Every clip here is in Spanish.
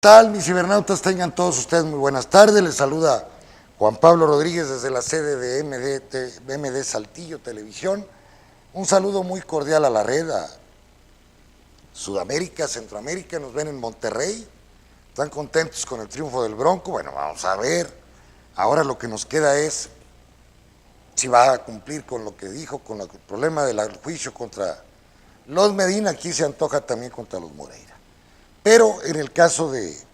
tal, mis cibernautas? Tengan todos ustedes muy buenas tardes. Les saluda Juan Pablo Rodríguez desde la sede de MD Saltillo Televisión. Un saludo muy cordial a la red, a Sudamérica, Centroamérica. Nos ven en Monterrey. Están contentos con el triunfo del Bronco. Bueno, vamos a ver. Ahora lo que nos queda es si va a cumplir con lo que dijo, con el problema del juicio contra los Medina. Aquí se antoja también contra los Moreira. Pero en el caso de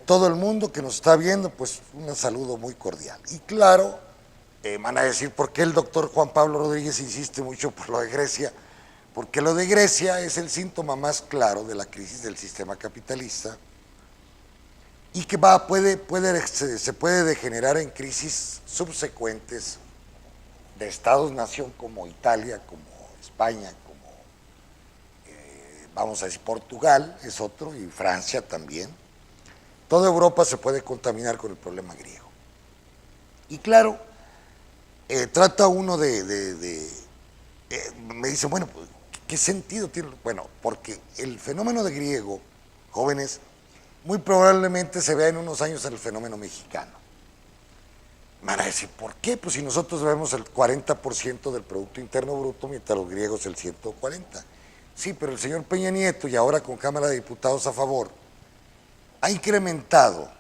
todo el mundo que nos está viendo, pues un saludo muy cordial. Y claro, van a decir por qué el doctor Juan Pablo Rodríguez insiste mucho por lo de Grecia, porque lo de Grecia es el síntoma más claro de la crisis del sistema capitalista y que se puede degenerar en crisis subsecuentes de estados-nación como Italia, como España, vamos a decir Portugal es otro, y Francia también. Toda Europa se puede contaminar con el problema griego. Y claro, trata uno me dice, bueno, pues, ¿qué sentido tiene? Bueno, porque el fenómeno de griego, jóvenes, muy probablemente se vea en unos años en el fenómeno mexicano. Me van a decir, ¿por qué? Pues si nosotros vemos el 40% del Producto Interno Bruto, mientras los griegos el 140%. Sí, pero el señor Peña Nieto, y ahora con Cámara de Diputados a favor, ha incrementado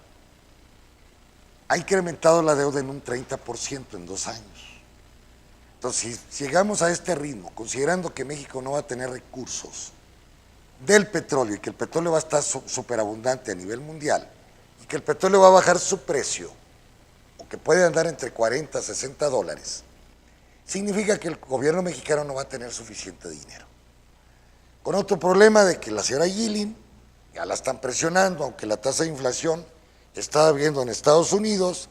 la deuda en un 30% en 2 años. Entonces, si llegamos a este ritmo, considerando que México no va a tener recursos del petróleo y que el petróleo va a estar superabundante a nivel mundial y que el petróleo va a bajar su precio, o que puede andar entre 40 a 60 dólares, significa que el gobierno mexicano no va a tener suficiente dinero. Con otro problema de que la señora Yilin, ya la están presionando, aunque la tasa de inflación está viendo en Estados Unidos,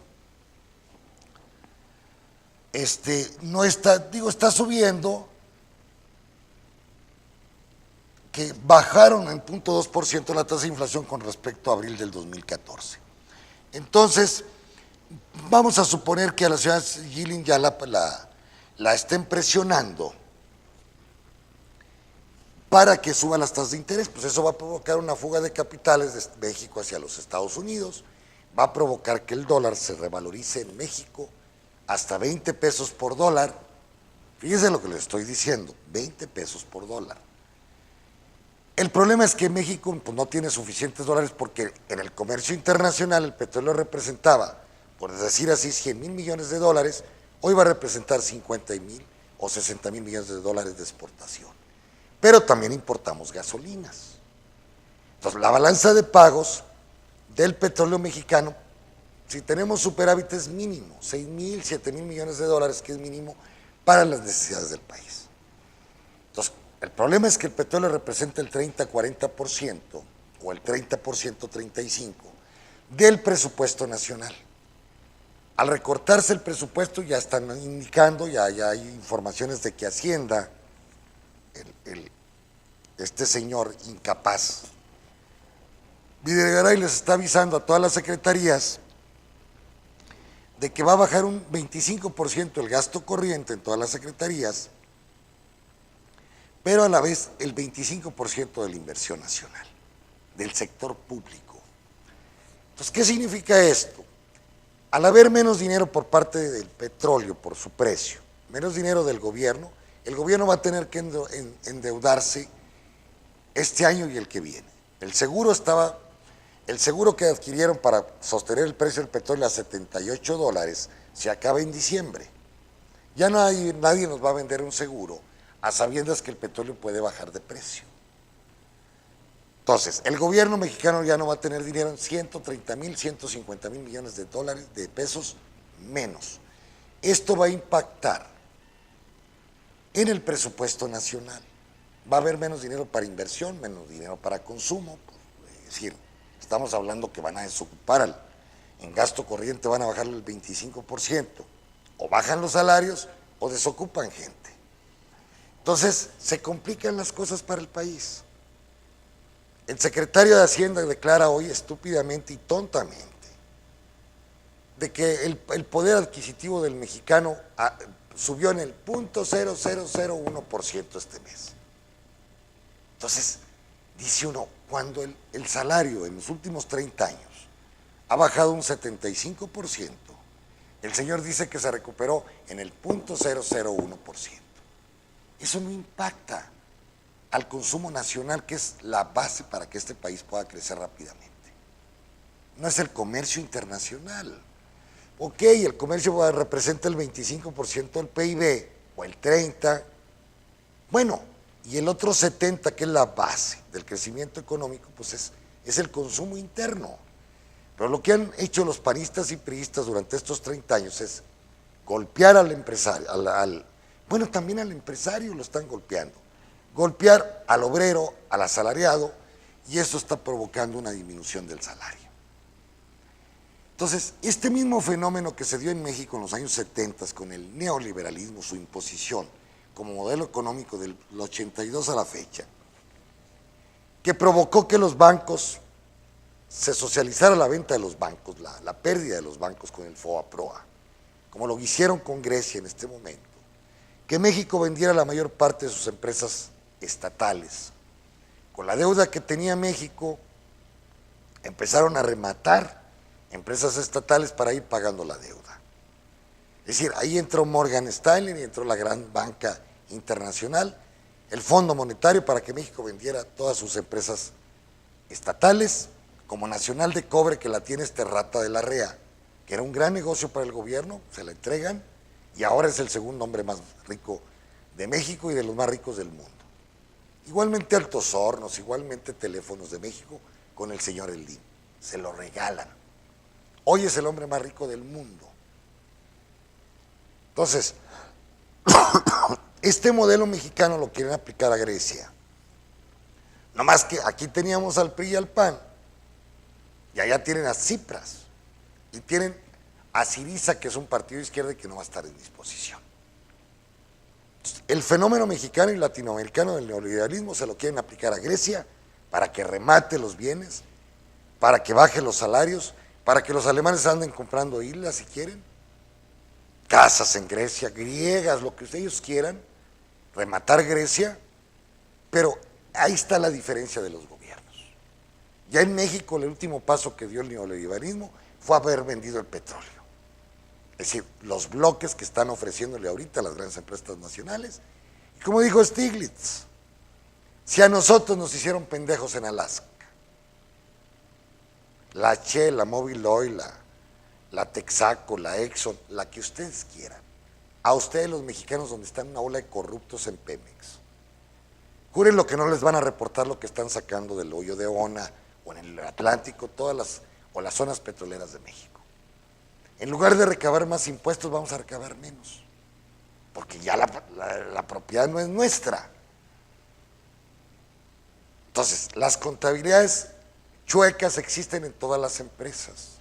no está, está subiendo, que bajaron en 0.2% la tasa de inflación con respecto a abril del 2014. Entonces, vamos a suponer que a la señora Yilin ya la estén presionando para que suban las tasas de interés, pues eso va a provocar una fuga de capitales de México hacia los Estados Unidos, va a provocar que el dólar se revalorice en México hasta 20 pesos por dólar. Fíjense lo que les estoy diciendo, 20 pesos por dólar. El problema es que México pues, no tiene suficientes dólares porque en el comercio internacional el petróleo representaba, por decir así, 100,000 millones de dólares, hoy va a representar 50,000 o 60,000 millones de dólares de exportación. Pero también importamos gasolinas. Entonces, la balanza de pagos del petróleo mexicano, si tenemos superávit es mínimo, 6,000, 7,000 millones de dólares, que es mínimo para las necesidades del país. Entonces, el problema es que el petróleo representa el 30-40% o el 30%, 35% del presupuesto nacional. Al recortarse el presupuesto ya están indicando, ya hay informaciones de que Hacienda, este señor incapaz, Videgaray les está avisando a todas las secretarías de que va a bajar un 25% el gasto corriente en todas las secretarías, pero a la vez el 25% de la inversión nacional, del sector público. Entonces, ¿qué significa esto? Al haber menos dinero por parte del petróleo, por su precio, menos dinero del gobierno, el gobierno va a tener que endeudarse este año y el que viene. El seguro que adquirieron para sostener el precio del petróleo a 78 dólares se acaba en diciembre. Ya nadie nos va a vender un seguro a sabiendas que el petróleo puede bajar de precio. Entonces, el gobierno mexicano ya no va a tener dinero en 130,000, 150,000 millones de dólares, de pesos menos. Esto va a impactar en el presupuesto nacional. Va a haber menos dinero para inversión, menos dinero para consumo. Es decir, estamos hablando que van a desocupar en gasto corriente, van a bajarle el 25%. O bajan los salarios o desocupan gente. Entonces, se complican las cosas para el país. El secretario de Hacienda declara hoy estúpidamente y tontamente de que el poder adquisitivo del mexicano subió en el 0.0001% este mes. Entonces, dice uno, cuando el salario en los últimos 30 años ha bajado un 75%, el señor dice que se recuperó en el 0.001%. Eso no impacta al consumo nacional, que es la base para que este país pueda crecer rápidamente. No es el comercio internacional. Ok, el comercio representa el 25% del PIB, o el 30%. Bueno, y el otro 70%, que es la base del crecimiento económico, pues es el consumo interno. Pero lo que han hecho los panistas y priistas durante estos 30 años es golpear al empresario, bueno, también al empresario lo están golpeando, golpear al obrero, al asalariado, y eso está provocando una disminución del salario. Entonces, este mismo fenómeno que se dio en México en los años 70 con el neoliberalismo, su imposición como modelo económico del 82 a la fecha, que provocó que los bancos se socializara la venta de los bancos, la pérdida de los bancos con el FOA-PROA, como lo hicieron con Grecia en este momento, que México vendiera la mayor parte de sus empresas estatales. Con la deuda que tenía México, empezaron a rematar empresas estatales para ir pagando la deuda. Es decir, ahí entró Morgan Stanley y entró la gran banca internacional, el Fondo Monetario, para que México vendiera todas sus empresas estatales, como Nacional de Cobre, que la tiene este rata de la REA, que era un gran negocio para el gobierno, se la entregan, y ahora es el segundo hombre más rico de México y de los más ricos del mundo. Igualmente Altos Hornos, igualmente Teléfonos de México, con el señor Slim, se lo regalan. Hoy es el hombre más rico del mundo. Entonces, este modelo mexicano lo quieren aplicar a Grecia. No más que aquí teníamos al PRI y al PAN, y allá tienen a Tsipras, y tienen a Syriza, que es un partido de izquierda y que no va a estar en disposición. El fenómeno mexicano y latinoamericano del neoliberalismo se lo quieren aplicar a Grecia para que remate los bienes, para que baje los salarios, para que los alemanes anden comprando islas si quieren, casas en Grecia, griegas, lo que ellos quieran, rematar Grecia, pero ahí está la diferencia de los gobiernos. Ya en México el último paso que dio el neoliberalismo fue haber vendido el petróleo. Es decir, los bloques que están ofreciéndole ahorita a las grandes empresas nacionales. Y como dijo Stiglitz, si a nosotros nos hicieron pendejos en Alaska, la Shell, la Mobil Oil, la Texaco, la Exxon, la que ustedes quieran, a ustedes los mexicanos donde están una ola de corruptos en Pemex, juren lo que no les van a reportar lo que están sacando del hoyo de Ona o en el Atlántico, las zonas petroleras de México. En lugar de recabar más impuestos, vamos a recabar menos, porque ya la propiedad no es nuestra. Entonces, las contabilidades chuecas existen en todas las empresas.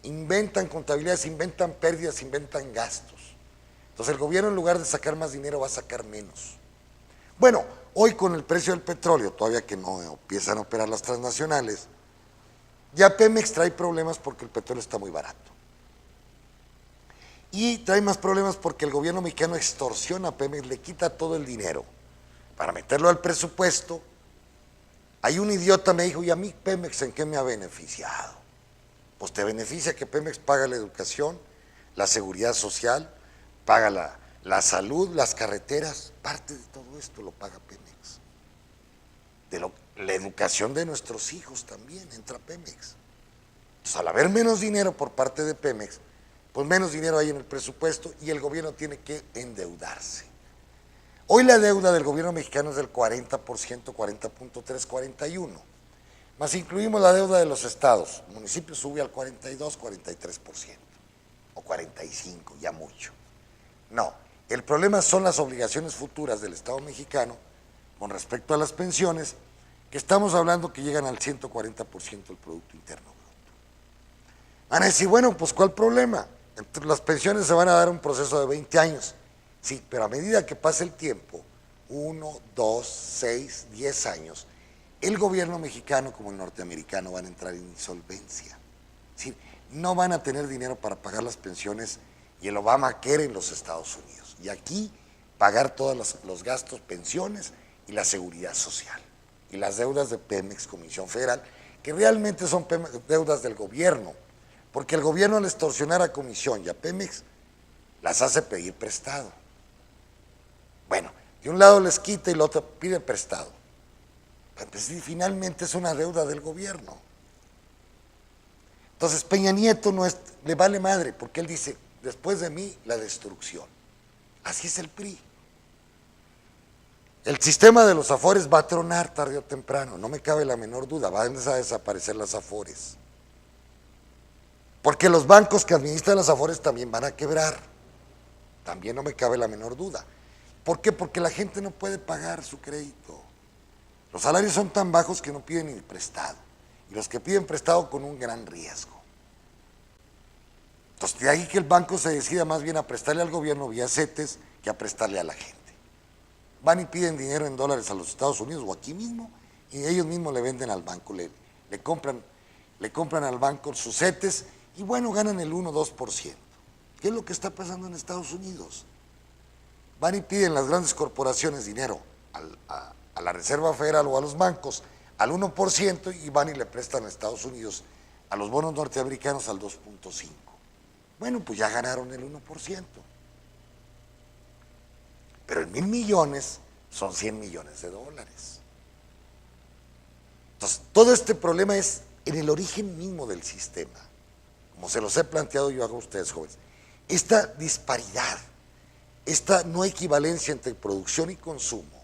Inventan contabilidades, inventan pérdidas, inventan gastos. Entonces el gobierno, en lugar de sacar más dinero, va a sacar menos. Bueno, hoy con el precio del petróleo, todavía que no empiezan a operar las transnacionales, ya Pemex trae problemas porque el petróleo está muy barato. Y trae más problemas porque el gobierno mexicano extorsiona a Pemex, le quita todo el dinero para meterlo al presupuesto. Hay un idiota me dijo, ¿y a mí Pemex en qué me ha beneficiado? Pues te beneficia que Pemex paga la educación, la seguridad social, paga la salud, las carreteras, parte de todo esto lo paga Pemex. La educación de nuestros hijos también entra Pemex. Entonces, al haber menos dinero por parte de Pemex, pues menos dinero hay en el presupuesto y el gobierno tiene que endeudarse. Hoy la deuda del gobierno mexicano es del 40%, 40.3, 41%. Más incluimos la deuda de los estados. El municipio sube al 42, 43%. O 45%, ya mucho. No, el problema son las obligaciones futuras del Estado mexicano con respecto a las pensiones, que estamos hablando que llegan al 140% del Producto Interno Bruto. Van a decir, bueno, pues ¿cuál problema? Entre las pensiones se van a dar un proceso de 20 años. Sí, pero a medida que pase el tiempo, 1, 2, 6, 10 años, el gobierno mexicano como el norteamericano van a entrar en insolvencia. Es decir, no van a tener dinero para pagar las pensiones y el Obamacare en los Estados Unidos. Y aquí pagar todos los gastos, pensiones y la seguridad social. y las deudas de Pemex, Comisión Federal, que realmente son deudas del gobierno, porque el gobierno al extorsionar a Comisión y a Pemex las hace pedir prestado. Bueno, de un lado les quita y el otro pide prestado. Pues sí, finalmente es una deuda del gobierno. Entonces Peña Nieto le vale madre, porque él dice, después de mí, la destrucción. Así es el PRI. El sistema de los afores va a tronar tarde o temprano, no me cabe la menor duda, van a desaparecer las afores. Porque los bancos que administran las afores también van a quebrar, también no me cabe la menor duda. ¿Por qué? Porque la gente no puede pagar su crédito. Los salarios son tan bajos que no piden ni prestado, y los que piden prestado con un gran riesgo. Entonces, de ahí que el banco se decida más bien a prestarle al gobierno vía CETES que a prestarle a la gente. Van y piden dinero en dólares a los Estados Unidos o aquí mismo, y ellos mismos le venden al banco, le compran al banco sus CETES, y bueno, ganan el 1 o 2%. ¿Qué es lo que está pasando en Estados Unidos? Van y piden las grandes corporaciones dinero a la Reserva Federal o a los bancos al 1%, y van y le prestan a Estados Unidos a los bonos norteamericanos al 2.5%. Bueno, pues ya ganaron el 1%. Pero en 1,000 millones son 100 millones de dólares. Entonces, todo este problema es en el origen mismo del sistema, como se los he planteado yo a ustedes, jóvenes. Esta disparidad, esta no equivalencia entre producción y consumo,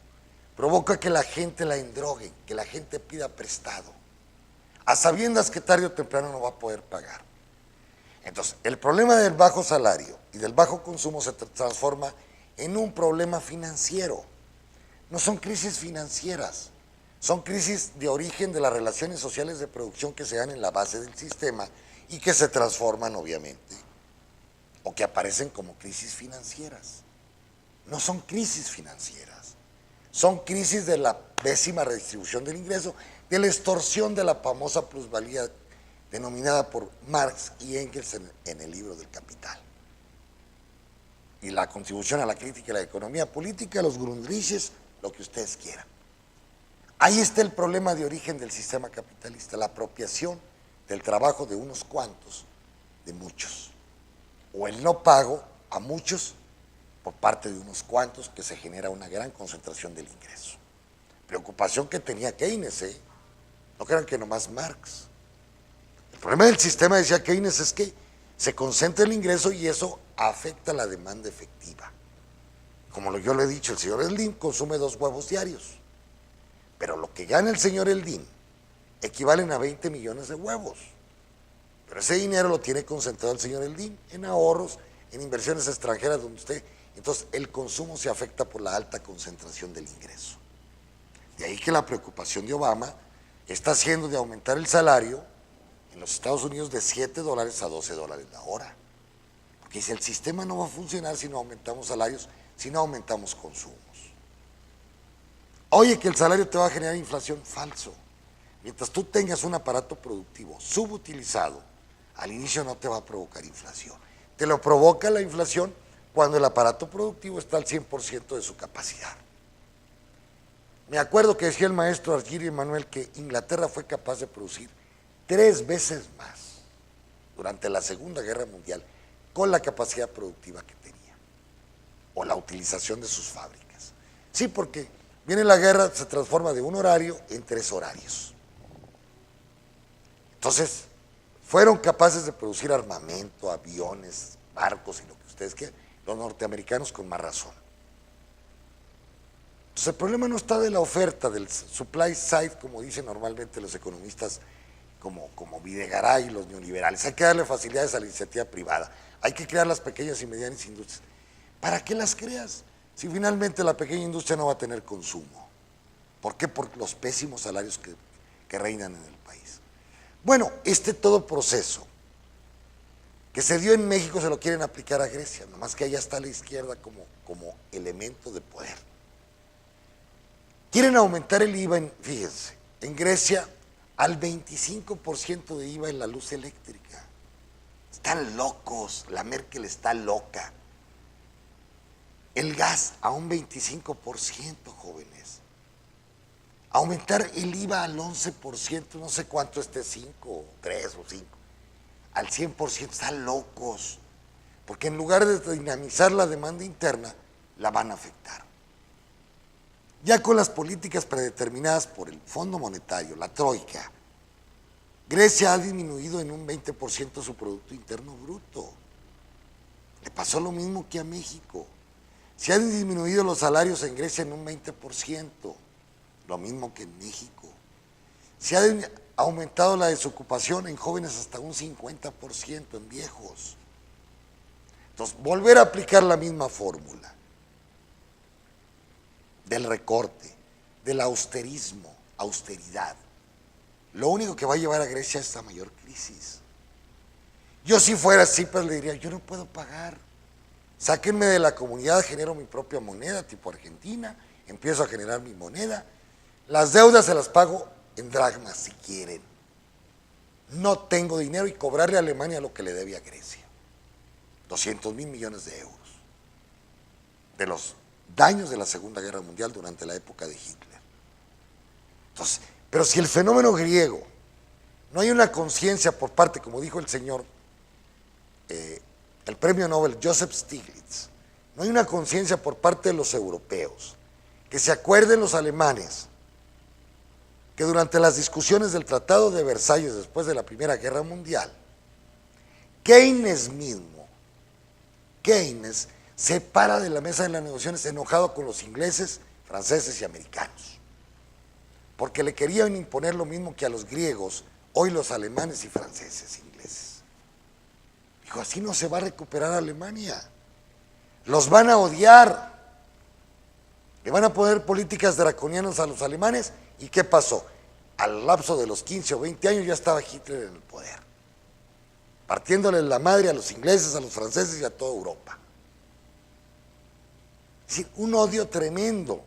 provoca que la gente la endrogue, que la gente pida prestado, a sabiendas que tarde o temprano no va a poder pagar. Entonces, el problema del bajo salario y del bajo consumo se transforma en un problema financiero. No son crisis financieras, son crisis de origen de las relaciones sociales de producción que se dan en la base del sistema y que se transforman, obviamente, o que aparecen como crisis financieras. No son crisis financieras, son crisis de la pésima redistribución del ingreso, de la extorsión de la famosa plusvalía denominada por Marx y Engels en el libro del Capital. Y la contribución a la crítica de la economía política, los Grundriches, lo que ustedes quieran. Ahí está el problema de origen del sistema capitalista, la apropiación del trabajo de unos cuantos, de muchos, o el no pago a muchos por parte de unos cuantos, que se genera una gran concentración del ingreso. Preocupación que tenía Keynes, no crean que nomás Marx. El problema del sistema, decía Keynes, es que se concentra el ingreso y eso afecta la demanda efectiva. Como yo le he dicho, el señor Eldin consume 2 huevos diarios, pero lo que gana el señor Eldin equivalen a 20 millones de huevos. Pero ese dinero lo tiene concentrado el señor Eldin en ahorros, en inversiones extranjeras, donde usted... Entonces, el consumo se afecta por la alta concentración del ingreso. De ahí que la preocupación de Obama está haciendo de aumentar el salario en los Estados Unidos de $7 a $12 la hora. Porque dice, el sistema no va a funcionar si no aumentamos salarios, si no aumentamos consumos. Oye, que el salario te va a generar inflación, falso. Mientras tú tengas un aparato productivo subutilizado, al inicio no te va a provocar inflación. Te lo provoca la inflación cuando el aparato productivo está al 100% de su capacidad. Me acuerdo que decía el maestro Argiri Emanuel que Inglaterra fue capaz de producir 3 veces más durante la Segunda Guerra Mundial con la capacidad productiva que tenía, o la utilización de sus fábricas. Sí, porque viene la guerra, se transforma de un horario en 3 horarios. Entonces, fueron capaces de producir armamento, aviones, barcos y lo que ustedes quieran, los norteamericanos con más razón. Entonces, el problema no está de la oferta, del supply side, como dicen normalmente los economistas como Videgaray y los neoliberales. Hay que darle facilidades a la iniciativa privada, hay que crear las pequeñas y medianas industrias. ¿Para qué las creas? Si finalmente la pequeña industria no va a tener consumo. ¿Por qué? Por los pésimos salarios que reinan en el país. Bueno, todo proceso que se dio en México se lo quieren aplicar a Grecia, nomás que allá está la izquierda como elemento de poder. Quieren aumentar el IVA, fíjense, en Grecia al 25% de IVA en la luz eléctrica. Están locos, la Merkel está loca. El gas a un 25%, jóvenes. Aumentar el IVA al 11%, no sé cuánto esté, 5, 3 o 5, al 100%, están locos, porque en lugar de dinamizar la demanda interna, la van a afectar. Ya con las políticas predeterminadas por el Fondo Monetario, la Troika, Grecia ha disminuido en un 20% su Producto Interno Bruto. Le pasó lo mismo que a México. Se han disminuido los salarios en Grecia en un 20%, lo mismo que en México. Se ha aumentado la desocupación en jóvenes hasta un 50%, en viejos. Entonces, volver a aplicar la misma fórmula del recorte, del austerismo, austeridad, lo único que va a llevar a Grecia a esta mayor crisis. Yo si fuera Tsipras le diría, yo no puedo pagar, sáquenme de la comunidad, genero mi propia moneda tipo Argentina, empiezo a generar mi moneda, las deudas se las pago en dracmas si quieren, no tengo dinero, y cobrarle a Alemania lo que le debe a Grecia, 200,000 millones de euros, de los daños de la Segunda Guerra Mundial durante la época de Hitler. Entonces, pero si el fenómeno griego, no hay una conciencia por parte, como dijo el señor, el premio Nobel Joseph Stiglitz, no hay una conciencia por parte de los europeos, que se acuerden los alemanes, que durante las discusiones del Tratado de Versalles después de la Primera Guerra Mundial, Keynes mismo, Keynes se para de la mesa de las negociaciones enojado con los ingleses, franceses y americanos, porque le querían imponer lo mismo que a los griegos, hoy los alemanes y franceses, ingleses. Dijo, así no se va a recuperar Alemania, los van a odiar, le van a poner políticas draconianas a los alemanes. ¿Y qué pasó? Al lapso de los 15 o 20 años ya estaba Hitler en el poder, partiéndole la madre a los ingleses, a los franceses y a toda Europa. Es decir, un odio tremendo.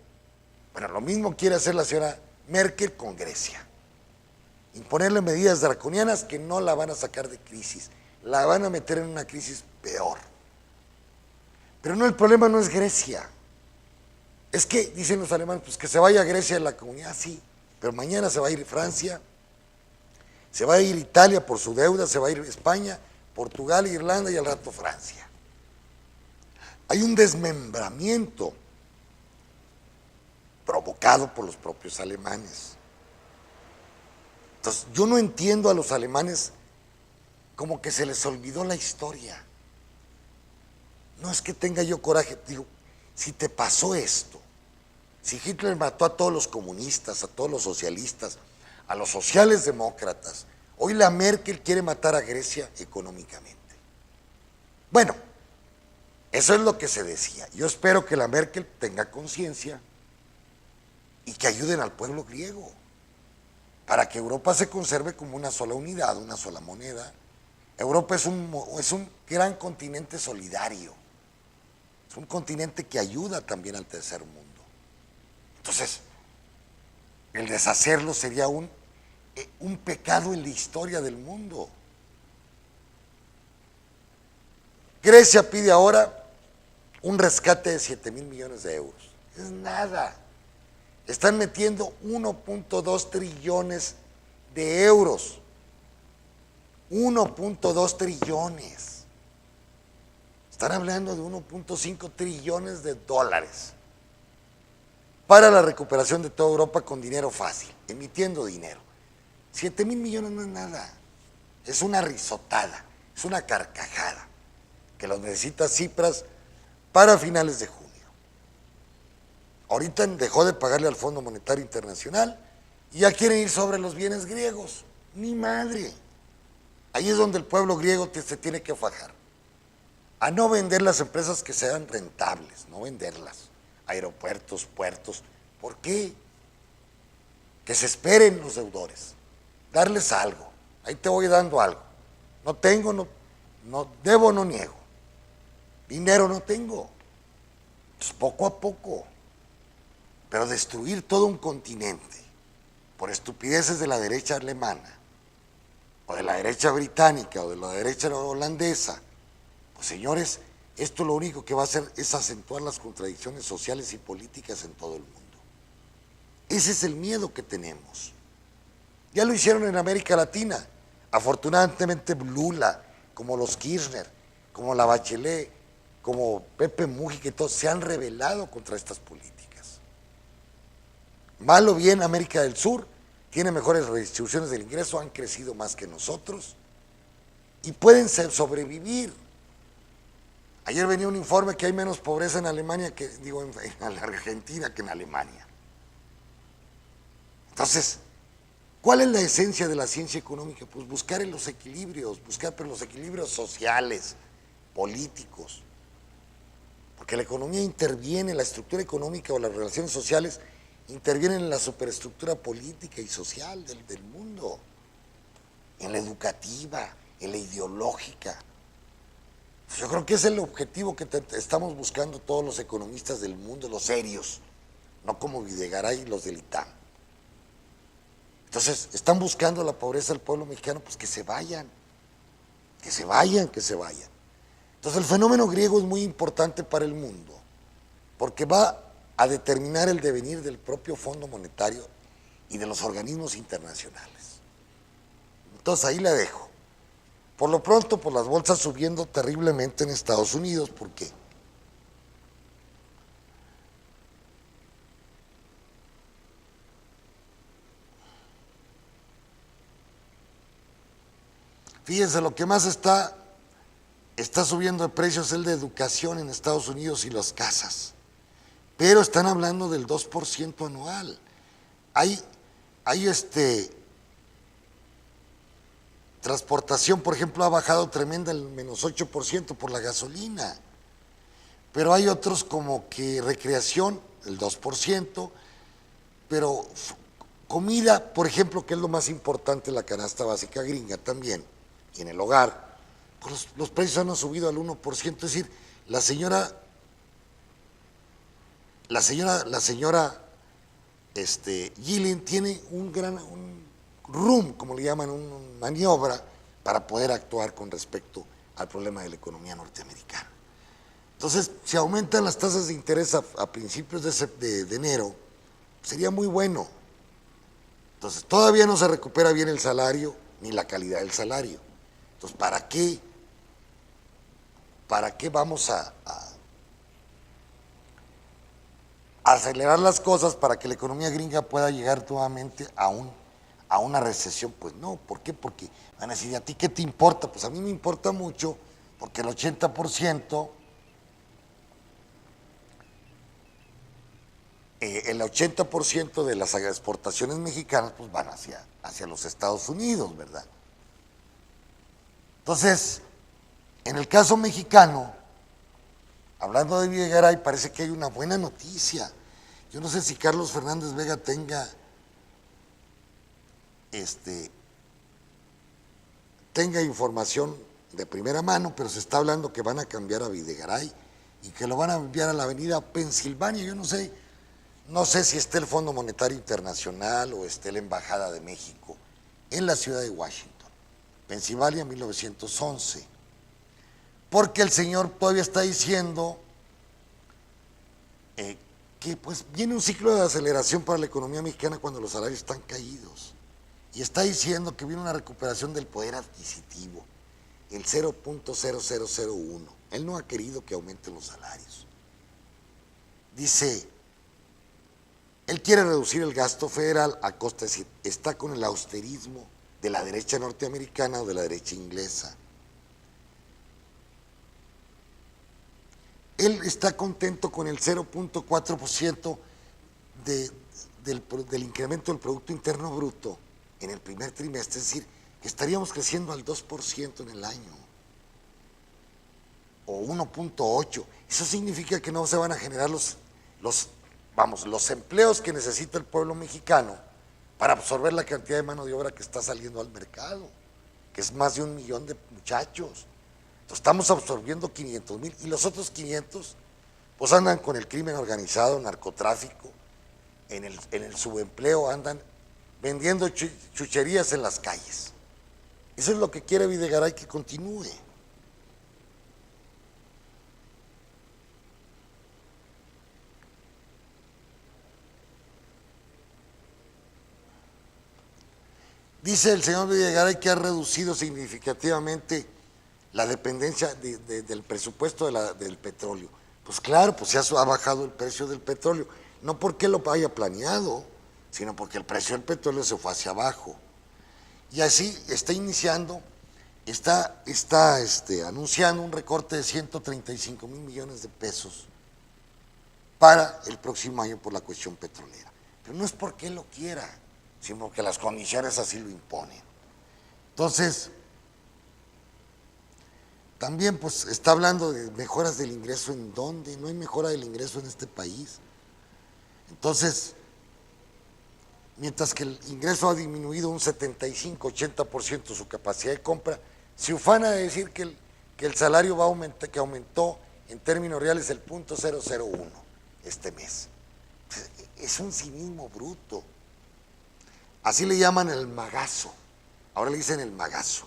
Bueno, lo mismo quiere hacer la señora Merkel con Grecia. Imponerle medidas draconianas que no la van a sacar de crisis, la van a meter en una crisis peor. Pero no, el problema no es Grecia. Es que, dicen los alemanes, pues que se vaya a Grecia de la comunidad, sí, pero mañana se va a ir Francia, se va a ir Italia por su deuda, se va a ir España, Portugal, Irlanda y al rato Francia. Hay un desmembramiento provocado por los propios alemanes. Entonces, yo no entiendo a los alemanes como que se les olvidó la historia. No es que tenga yo coraje, digo, si te pasó esto, si Hitler mató a todos los comunistas, a todos los socialistas, a los sociales demócratas, hoy la Merkel quiere matar a Grecia económicamente. Bueno, eso es lo que se decía. Yo espero que la Merkel tenga conciencia y que ayuden al pueblo griego para que Europa se conserve como una sola unidad, una sola moneda. Europa es un gran continente solidario, es un continente que ayuda también al tercer mundo. Entonces, el deshacerlo sería un pecado en la historia del mundo. Grecia pide ahora un rescate de 7,000 millones de euros. Es nada. Están metiendo 1.2 trillones de euros. 1.2 trillones. Están hablando de 1.5 trillones de dólares para la recuperación de toda Europa con dinero fácil, emitiendo dinero. 7,000 millones no es nada. Es una risotada, es una carcajada que los necesita Tsipras para finales de junio. Ahorita dejó de pagarle al Fondo Monetario Internacional y ya quieren ir sobre los bienes griegos. Ni madre. Ahí es donde el pueblo griego se tiene que fajar. A no vender las empresas que sean rentables, no venderlas. Aeropuertos, puertos. ¿Por qué? Que se esperen los deudores. Darles algo. Ahí te voy dando algo. No tengo, no debo, no niego. Dinero no tengo. Entonces, poco a poco. Pero destruir todo un continente por estupideces de la derecha alemana, o de la derecha británica, o de la derecha holandesa, pues señores, esto lo único que va a hacer es acentuar las contradicciones sociales y políticas en todo el mundo. Ese es el miedo que tenemos. Ya lo hicieron en América Latina. Afortunadamente Lula, como los Kirchner, como la Bachelet, como Pepe Mujica y todos se han rebelado contra estas políticas. Mal o bien, América del Sur tiene mejores redistribuciones del ingreso, han crecido más que nosotros y pueden sobrevivir. Ayer venía un informe que hay menos pobreza en Alemania que, digo, en Argentina que en Alemania. Entonces, ¿cuál es la esencia de la ciencia económica? Pues buscar en los equilibrios, pero los equilibrios sociales, políticos. Porque la economía interviene, la estructura económica o las relaciones sociales intervienen en la superestructura política y social del mundo, en la educativa, en la ideológica. Yo creo que es el objetivo que estamos buscando todos los economistas del mundo, los serios, no como Videgaray y los del ITAM. Entonces, están buscando la pobreza del pueblo mexicano, pues que se vayan, que se vayan, que se vayan. Entonces, el fenómeno griego es muy importante para el mundo, porque va a determinar el devenir del propio Fondo Monetario y de los organismos internacionales. Entonces, ahí la dejo. Por lo pronto, pues las bolsas subiendo terriblemente en Estados Unidos, ¿por qué? Fíjense, lo que más está subiendo de precios es el de educación en Estados Unidos y las casas. Pero están hablando del 2% anual. Hay transportación, por ejemplo, ha bajado tremenda el menos 8% por la gasolina. Pero hay otros como que recreación, el 2%, pero comida, por ejemplo, que es lo más importante, la canasta básica gringa también, y en el hogar, pues los precios han subido al 1%, es decir, la señora Yellen tiene un room, como le llaman, una maniobra para poder actuar con respecto al problema de la economía norteamericana. Entonces, si aumentan las tasas de interés a principios de enero, sería muy bueno. Entonces, todavía no se recupera bien el salario ni la calidad del salario. Entonces, ¿para qué vamos a acelerar las cosas para que la economía gringa pueda llegar nuevamente a una recesión? Pues no, ¿por qué? Porque van a decir, ¿a ti qué te importa? Pues a mí me importa mucho, porque el 80% de las exportaciones mexicanas pues van hacia los Estados Unidos, ¿verdad? Entonces, en el caso mexicano, hablando de Videgaray, parece que hay una buena noticia. Yo no sé si Carlos Fernández Vega tenga información de primera mano, pero se está hablando que van a cambiar a Videgaray y que lo van a enviar a la avenida Pensilvania. Yo no sé si esté el Fondo Monetario Internacional o esté la Embajada de México en la ciudad de Washington, Pensilvania, 1911. Porque el señor todavía está diciendo que pues viene un ciclo de aceleración para la economía mexicana cuando los salarios están caídos. Y está diciendo que viene una recuperación del poder adquisitivo, el 0.0001. Él no ha querido que aumenten los salarios. Dice, él quiere reducir el gasto federal a costa, es decir, está con el austerismo de la derecha norteamericana o de la derecha inglesa. Él está contento con el 0.4% del incremento del Producto Interno Bruto en el primer trimestre, es decir, que estaríamos creciendo al 2% en el año, o 1.8%. Eso significa que no se van a generar los empleos que necesita el pueblo mexicano para absorber la cantidad de mano de obra que está saliendo al mercado, que es más de 1 millón de muchachos. Entonces, estamos absorbiendo 500,000 y los otros 500 pues andan con el crimen organizado, narcotráfico, en el subempleo, andan vendiendo chucherías en las calles. Eso es lo que quiere Videgaray, que continúe. Dice el señor Videgaray que ha reducido significativamente la dependencia del presupuesto del petróleo. Pues claro, pues ya ha bajado el precio del petróleo, no porque lo haya planeado, sino porque el precio del petróleo se fue hacia abajo. Y así está iniciando, está anunciando un recorte de 135 mil millones de pesos para el próximo año por la cuestión petrolera. Pero no es porque él lo quiera, sino porque las condiciones así lo imponen. Entonces, también pues está hablando de mejoras del ingreso. ¿En dónde? No hay mejora del ingreso en este país. Entonces, mientras que el ingreso ha disminuido un 75-80% su capacidad de compra, se ufana de decir que el salario va a aumentar, que aumentó en términos reales el 0.001 este mes. Es un cinismo bruto. Así le llaman el magazo. Ahora le dicen el magazo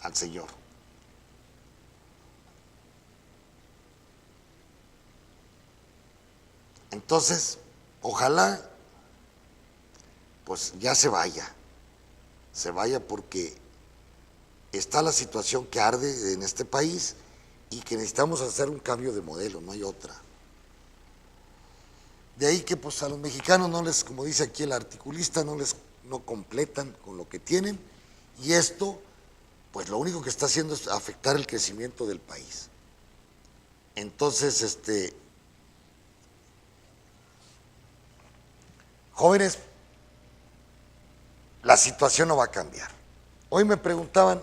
al señor. Entonces, ojalá pues ya se vaya porque está la situación que arde en este país y que necesitamos hacer un cambio de modelo, no hay otra. De ahí que pues a los mexicanos no les, como dice aquí el articulista, no completan con lo que tienen, y esto pues lo único que está haciendo es afectar el crecimiento del país. Entonces, jóvenes, la situación no va a cambiar. Hoy me preguntaban,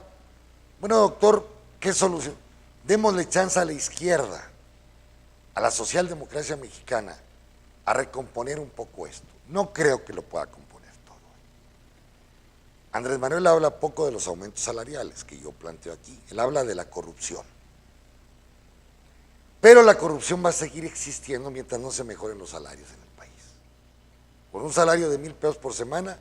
bueno, doctor, ¿qué solución? Démosle chance a la izquierda, a la socialdemocracia mexicana, a recomponer un poco esto. No creo que lo pueda componer todo. Andrés Manuel habla poco de los aumentos salariales que yo planteo aquí. Él habla de la corrupción. Pero la corrupción va a seguir existiendo mientras no se mejoren los salarios en el país. Con un salario de 1,000 pesos por semana,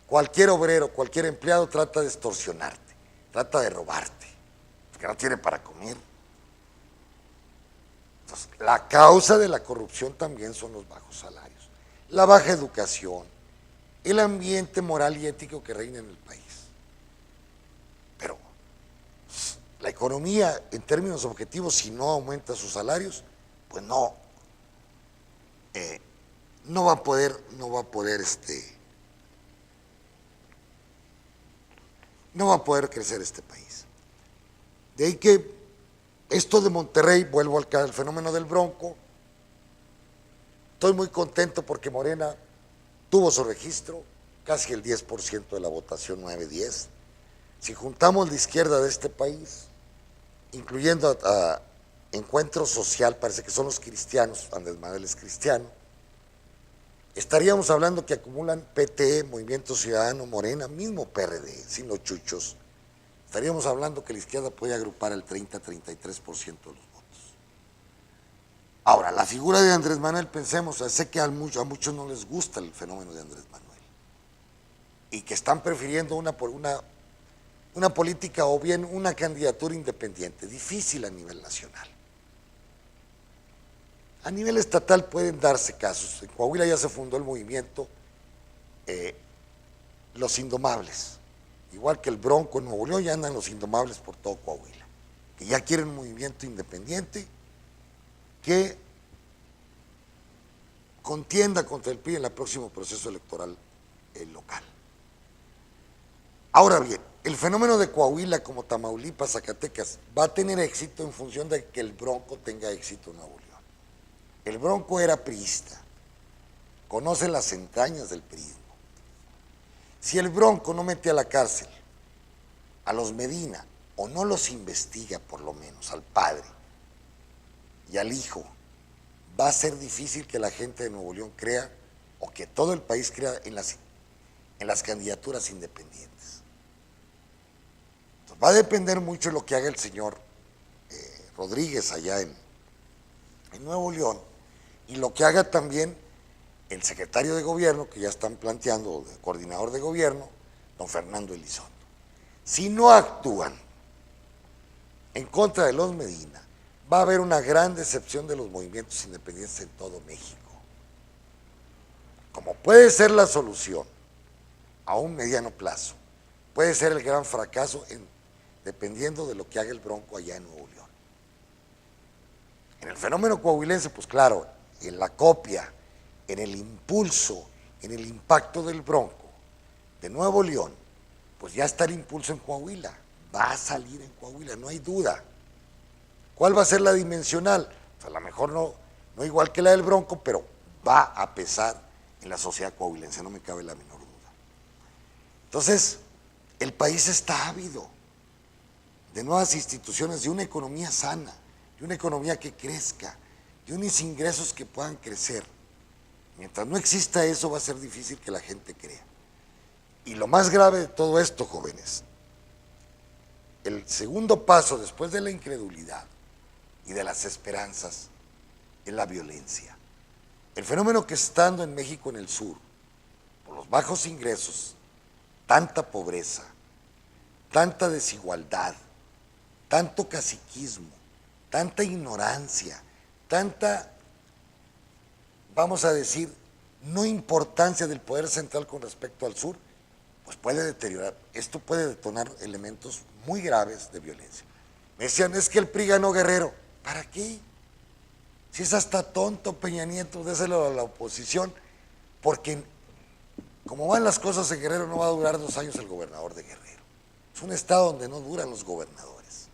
cualquier obrero, cualquier empleado trata de extorsionarte, trata de robarte, porque no tiene para comer. Entonces, la causa de la corrupción también son los bajos salarios, la baja educación, el ambiente moral y ético que reina en el país. Pero la economía, en términos objetivos, si no aumenta sus salarios, pues no va a poder crecer este país. De ahí que esto de Monterrey, vuelvo al fenómeno del Bronco, estoy muy contento porque Morena tuvo su registro, casi el 10% de la votación, 9-10. Si juntamos la izquierda de este país, incluyendo a Encuentro Social, parece que son los cristianos, Andrés Manuel es cristiano, estaríamos hablando que acumulan PT, Movimiento Ciudadano, Morena, mismo PRD, sin los chuchos. Estaríamos hablando que la izquierda puede agrupar el 30-33% de los votos. Ahora, la figura de Andrés Manuel, pensemos, sé que a muchos no les gusta el fenómeno de Andrés Manuel y que están prefiriendo una política o bien una candidatura independiente, difícil a nivel nacional. A nivel estatal pueden darse casos. En Coahuila ya se fundó el movimiento Los Indomables. Igual que el Bronco en Nuevo León, ya andan los Indomables por todo Coahuila, que ya quieren un movimiento independiente que contienda contra el PRI en el próximo proceso electoral local. Ahora bien, el fenómeno de Coahuila, como Tamaulipas, Zacatecas, va a tener éxito en función de que el Bronco tenga éxito en Nuevo León. El Bronco era priista, conoce las entrañas del priismo. Si el Bronco no mete a la cárcel a los Medina, o no los investiga por lo menos, al padre y al hijo, va a ser difícil que la gente de Nuevo León crea, o que todo el país crea en las candidaturas independientes. Entonces, va a depender mucho de lo que haga el señor Rodríguez allá en Nuevo León, y lo que haga también el secretario de gobierno, que ya están planteando, el coordinador de gobierno, don Fernando Elizondo. Si no actúan en contra de los Medina, va a haber una gran decepción de los movimientos independientes en todo México. Como puede ser la solución a un mediano plazo. Puede ser el gran fracaso dependiendo de lo que haga el Bronco allá en Nuevo León. En el fenómeno coahuilense, pues claro, en la copia, en el impulso, en el impacto del Bronco de Nuevo León, pues ya está el impulso en Coahuila, va a salir en Coahuila, no hay duda. ¿Cuál va a ser la dimensional? Pues a lo mejor no igual que la del Bronco, pero va a pesar en la sociedad coahuilense, no me cabe la menor duda. Entonces, el país está ávido de nuevas instituciones, de una economía sana, de una economía que crezca, de unos ingresos que puedan crecer. Mientras no exista eso, va a ser difícil que la gente crea. Y lo más grave de todo esto, jóvenes, el segundo paso después de la incredulidad y de las esperanzas es la violencia. El fenómeno que está dando en México en el sur, por los bajos ingresos, tanta pobreza, tanta desigualdad, tanto caciquismo, tanta ignorancia, tanta, vamos a decir, no importancia del poder central con respecto al sur, pues puede deteriorar. Esto puede detonar elementos muy graves de violencia. Me decían, es que el PRI ganó Guerrero. ¿Para qué? Si es hasta tonto Peña Nieto, déselo a la oposición, porque como van las cosas en Guerrero, no va a durar 2 años el gobernador de Guerrero. Es un estado donde no duran los gobernadores,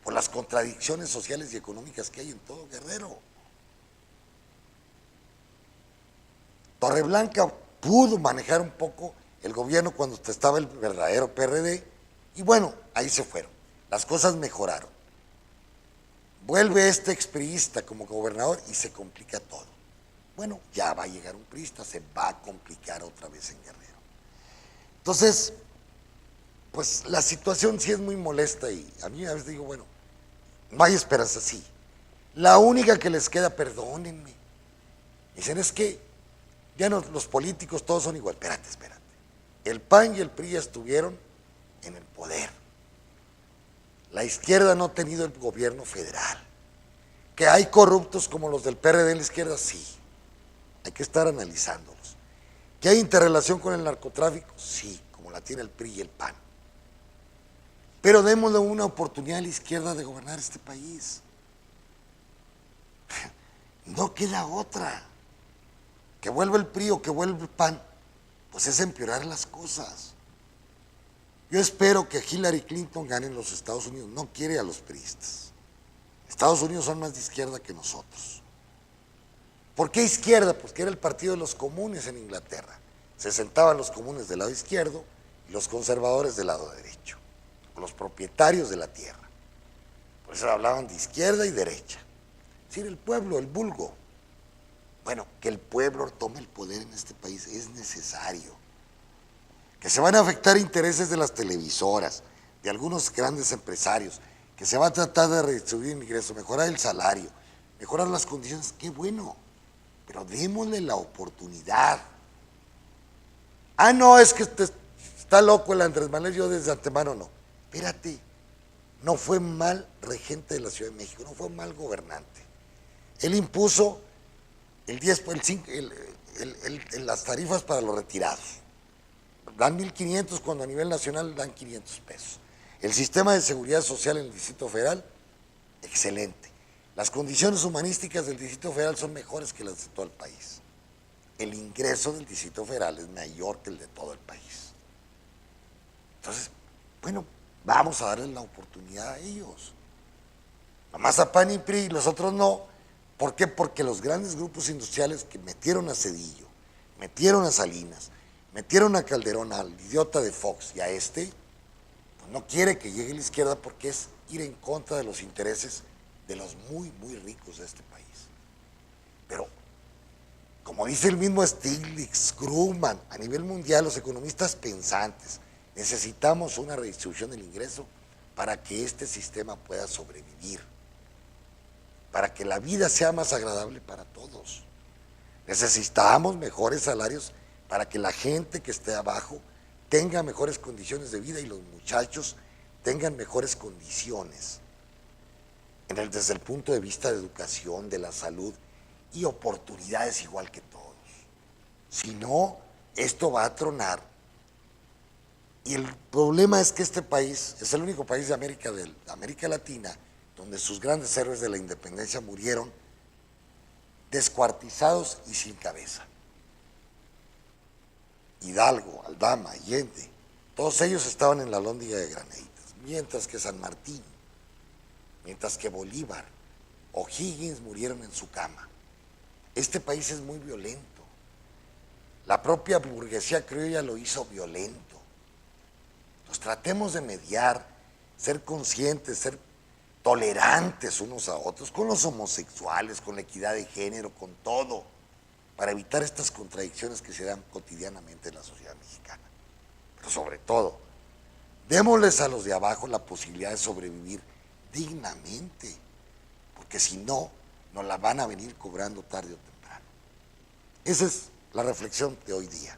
por las contradicciones sociales y económicas que hay en todo Guerrero. Torreblanca pudo manejar un poco el gobierno cuando estaba el verdadero PRD, y bueno, ahí se fueron. Las cosas mejoraron. Vuelve este expriista como gobernador y se complica todo. Bueno, ya va a llegar un priista, se va a complicar otra vez en Guerrero. Entonces, pues la situación sí es muy molesta y a mí a veces digo, bueno, no hay esperanza, sí. La única que les queda, perdónenme, dicen es que ya no, los políticos todos son igual. Espérate. El PAN y el PRI ya estuvieron en el poder. La izquierda no ha tenido el gobierno federal. Que hay corruptos como los del PRD en la izquierda, sí. Hay que estar analizándolos. ¿Que hay interrelación con el narcotráfico? Sí, como la tiene el PRI y el PAN. Pero démosle una oportunidad a la izquierda de gobernar este país. No queda otra. Que vuelva el PRI o que vuelva el PAN, pues es empeorar las cosas. Yo espero que Hillary Clinton gane en los Estados Unidos. No quiere a los priistas. Estados Unidos son más de izquierda que nosotros. ¿Por qué izquierda? Pues que era el partido de los comunes en Inglaterra. Se sentaban los comunes del lado izquierdo y los conservadores del lado derecho, los propietarios de la tierra. Por eso hablaban de izquierda y derecha. Es decir, el pueblo, el vulgo. Bueno, que el pueblo tome el poder en este país es necesario. Que se van a afectar intereses de las televisoras, de algunos grandes empresarios, que se va a tratar de redistribuir el ingreso, mejorar el salario, mejorar las condiciones, qué bueno, pero démosle la oportunidad. Ah, no, es que está loco el Andrés Manuel, yo desde antemano no. Espérate, no fue mal regente de la Ciudad de México, no fue mal gobernante. Él impuso el 10, las tarifas para los retirados. Dan 1,500 cuando a nivel nacional dan 500 pesos. El sistema de seguridad social en el Distrito Federal, excelente. Las condiciones humanísticas del Distrito Federal son mejores que las de todo el país. El ingreso del Distrito Federal es mayor que el de todo el país. Entonces, bueno, vamos a darles la oportunidad a ellos. Nomás a PAN y PRI y los otros no. ¿Por qué? Porque los grandes grupos industriales que metieron a Zedillo, metieron a Salinas, metieron a Calderón, al idiota de Fox y a pues no quiere que llegue la izquierda porque es ir en contra de los intereses de los muy, muy ricos de este país. Pero, como dice el mismo Stiglitz, Krugman, a nivel mundial, los economistas pensantes, necesitamos una redistribución del ingreso para que este sistema pueda sobrevivir, para que la vida sea más agradable para todos. Necesitamos mejores salarios para que la gente que esté abajo tenga mejores condiciones de vida y los muchachos tengan mejores condiciones desde el punto de vista de educación, de la salud y oportunidades igual que todos. Si no, esto va a tronar Y el problema es que este país es el único país de América Latina donde sus grandes héroes de la independencia murieron descuartizados y sin cabeza. Hidalgo, Aldama, Allende, todos ellos estaban en la Alhóndiga de Granaditas, mientras que San Martín, mientras que Bolívar, O'Higgins murieron en su cama. Este país es muy violento. La propia burguesía criolla lo hizo violento. Entonces tratemos de mediar, ser conscientes, ser tolerantes unos a otros, con los homosexuales, con la equidad de género, con todo, para evitar estas contradicciones que se dan cotidianamente en la sociedad mexicana. Pero sobre todo, démosles a los de abajo la posibilidad de sobrevivir dignamente, porque si no, nos la van a venir cobrando tarde o temprano. Esa es la reflexión de hoy día.